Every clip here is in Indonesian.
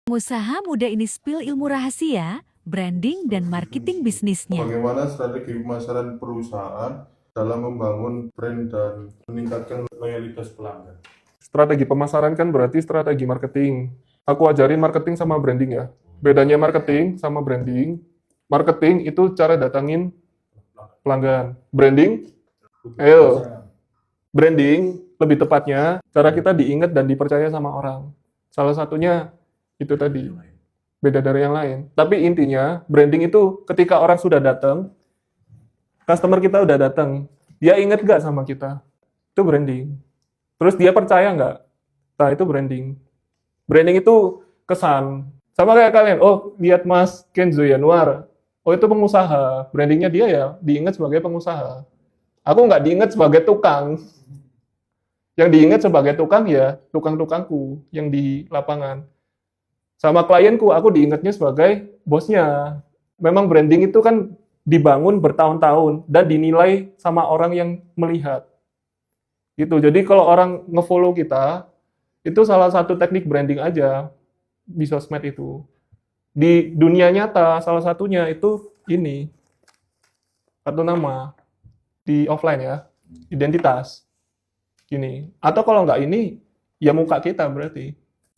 Pengusaha muda ini spill ilmu rahasia, branding, dan marketing bisnisnya. Bagaimana strategi pemasaran perusahaan dalam membangun brand dan meningkatkan loyalitas pelanggan? Strategi pemasaran kan berarti strategi marketing. Aku ajarin marketing sama branding ya. Bedanya marketing sama branding. Marketing itu cara datangin pelanggan. Branding lebih tepatnya cara kita diingat dan dipercaya sama orang. Salah satunya itu tadi, beda dari yang lain. Tapi intinya, branding itu ketika orang sudah datang, customer kita udah datang, dia ingat nggak sama kita? Itu branding. Terus dia percaya nggak? Nah, itu branding. Branding itu kesan. Sama kayak kalian, oh lihat Mas Kenzo Yanuar, oh itu pengusaha. Brandingnya dia ya diingat sebagai pengusaha. Aku nggak diingat sebagai tukang. Yang diingat sebagai tukang ya tukang-tukangku yang di lapangan. Sama klienku, aku diingatnya sebagai bosnya. Memang branding itu kan dibangun bertahun-tahun dan dinilai sama orang yang melihat. Gitu. Jadi kalau orang nge-follow kita, itu salah satu teknik branding aja di sosmed itu. Di dunia nyata, salah satunya itu ini, kartu nama. Di offline ya, identitas. Gini. Atau kalau nggak ini, ya muka kita berarti.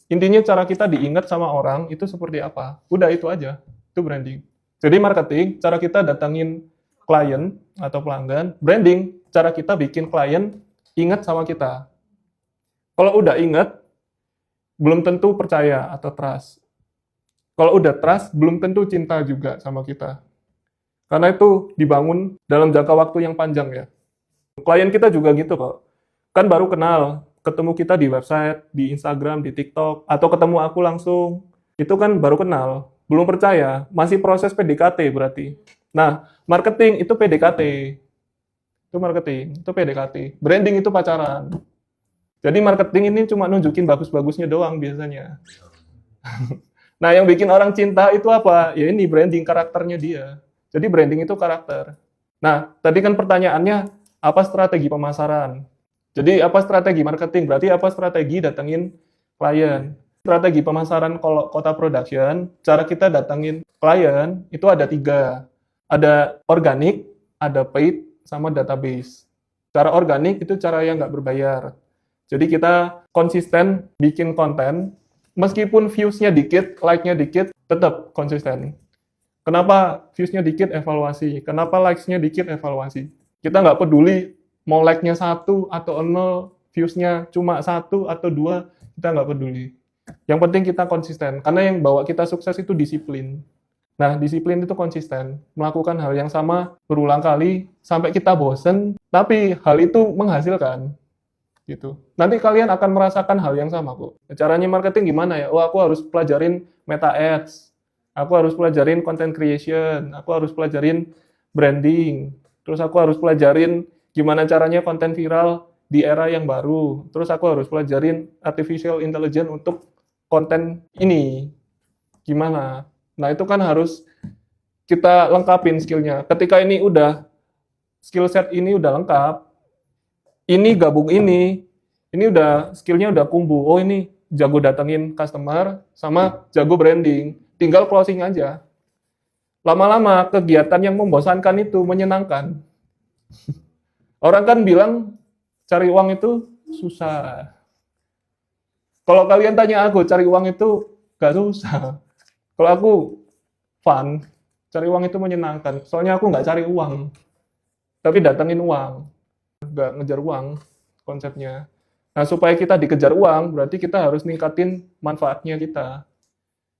Intinya cara kita diingat sama orang itu seperti apa. Udah itu aja. Itu branding. Jadi marketing, cara kita datangin klien atau pelanggan. Branding, cara kita bikin klien ingat sama kita. Kalau udah ingat, belum tentu percaya atau trust. Kalau udah trust, belum tentu cinta juga sama kita. Karena itu dibangun dalam jangka waktu yang panjang ya. Klien kita juga gitu kok. Kan baru kenal, ketemu kita di website, di Instagram, di TikTok, atau ketemu aku langsung. Itu kan baru kenal, belum percaya, masih proses PDKT berarti. Nah, marketing itu PDKT. Itu marketing, itu PDKT. Branding itu pacaran. Jadi marketing ini cuma nunjukin bagus-bagusnya doang biasanya. Nah, yang bikin orang cinta itu apa? Ya ini branding, karakternya dia. Jadi branding itu karakter. Nah, tadi kan pertanyaannya, apa strategi pemasaran? Jadi apa strategi marketing? Berarti apa strategi datengin klien? Strategi pemasaran kalau kota production, cara kita datengin klien itu ada 3. Ada organik, ada paid, sama database. Cara organik itu cara yang nggak berbayar. Jadi kita konsisten bikin konten, meskipun views-nya dikit, like-nya dikit, tetap konsisten. Kenapa views-nya dikit, evaluasi. Kenapa likes-nya dikit, evaluasi. Kita nggak peduli mau like-nya 1 atau 0, views-nya cuma 1 atau 2, kita nggak peduli. Yang penting kita konsisten, karena yang bawa kita sukses itu disiplin. Nah, disiplin itu konsisten, melakukan hal yang sama berulang kali, sampai kita bosen, tapi hal itu menghasilkan. Gitu. Nanti kalian akan merasakan hal yang sama kok. Caranya marketing gimana ya? Oh, aku harus pelajarin meta ads, aku harus pelajarin content creation, aku harus pelajarin branding, terus aku harus pelajarin gimana caranya konten viral di era yang baru. Terus aku harus pelajarin artificial intelligence untuk konten ini. Gimana? Nah, itu kan harus kita lengkapin skill-nya. Ketika ini udah, skill set ini udah lengkap, ini gabung ini udah skill-nya udah kumbu. Oh, ini jago datengin customer, sama jago branding. Tinggal closing aja. Lama-lama kegiatan yang membosankan itu menyenangkan. Orang kan bilang cari uang itu susah. Kalau kalian tanya aku, cari uang itu gak susah. Kalau aku fun, cari uang itu menyenangkan. Soalnya aku nggak cari uang, tapi datengin uang. Nggak ngejar uang konsepnya. Nah, supaya kita dikejar uang, berarti kita harus ningkatin manfaatnya kita.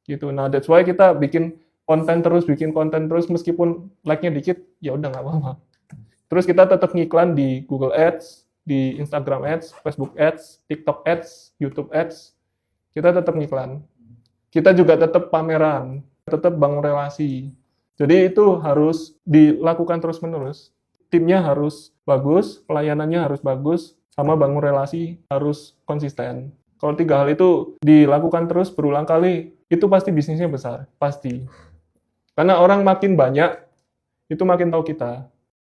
Gitu. Nah, that's why kita bikin konten terus, meskipun like-nya dikit, ya udah nggak apa-apa. Terus kita tetap ngiklan di Google Ads, di Instagram Ads, Facebook Ads, TikTok Ads, YouTube Ads. Kita tetap ngiklan. Kita juga tetap pameran, tetap bangun relasi. Jadi itu harus dilakukan terus-menerus. Timnya harus bagus, pelayanannya harus bagus, sama bangun relasi harus konsisten. Kalau 3 hal itu dilakukan terus berulang kali, itu pasti bisnisnya besar, pasti. Karena orang makin banyak, itu makin tahu kita.